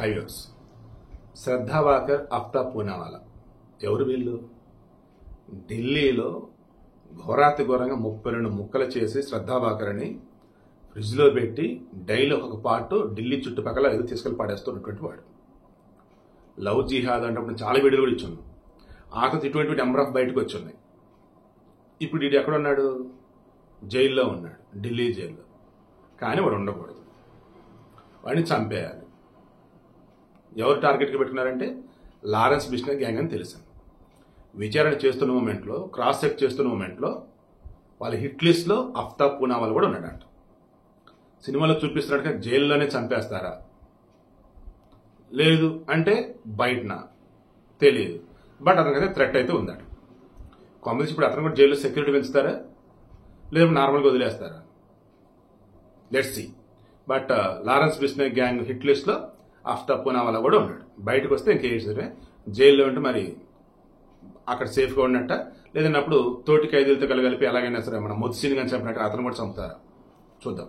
Highways శ్రద్ధావాకర్ Aftab Poonawalla ఎవరు వీళ్ళు? ఢిల్లీలో ఘోరాతి ఘోరంగా 32 ముక్కలు చేసి శ్రద్ధావాకర్ అని ఫ్రిడ్జ్లో పెట్టి డైలీ ఒక పార్ట్ ఢిల్లీ చుట్టుపక్కల ఏదో తీసుకెళ్లి పడేస్తున్నటువంటి వాడు. లవ్ జిహాద్ అంటే చాలా వీడియోలు కూడా ఇచ్చున్నాం. ఆఖరి ఇటువంటి నెంబర్ ఆఫ్ బయటకు వచ్చి ఉన్నాయి. ఇప్పుడు వీడు ఎక్కడ ఉన్నాడు? జైల్లో ఉన్నాడు, ఢిల్లీ జైల్లో. కానీ వాడు ఉండకూడదు, వాడిని చంపేయాలి. ఎవరు టార్గెట్గా పెట్టుకున్నారంటే లారెన్స్ బిష్నోయ్ గ్యాంగ్ అని తెలిసింది. విచారణ చేస్తున్న మూమెంట్లో, క్రాస్ చెక్ చేస్తున్న మూమెంట్లో వాళ్ళ హిట్ లిస్ట్లో ఆఫ్తాబ్ పూనావాలా కూడా ఉన్నాడంట. సినిమాలో చూపిస్తున్నట్టుగా జైల్లోనే చంపేస్తారా, లేదు అంటే బయటనా తెలియదు. బట్ అతనికైతే థ్రెట్ అయితే ఉందట. కాంగ్రెస్ ఇప్పుడు అతను కూడా జైల్లో సెక్యూరిటీ పెంచుతారా, లేదు నార్మల్గా వదిలేస్తారా? Let's see. But Lawrence Bishnoi gang hit లిస్ట్లో ఆఫ్తాబ్ పూనావాలా కూడా ఉన్నాడు. బయటకు వస్తే ఇంకేం సరే, జైల్లో ఉంటే మరి అక్కడ సేఫ్గా ఉన్నట్ట, లేదన్నప్పుడు తోటి ఖైదీలతో కలిపి ఎలాగైనా సరే మన మొత్సిని కానీ చెప్పినట్టు అతను కూడా చంపుతారా చూద్దాం.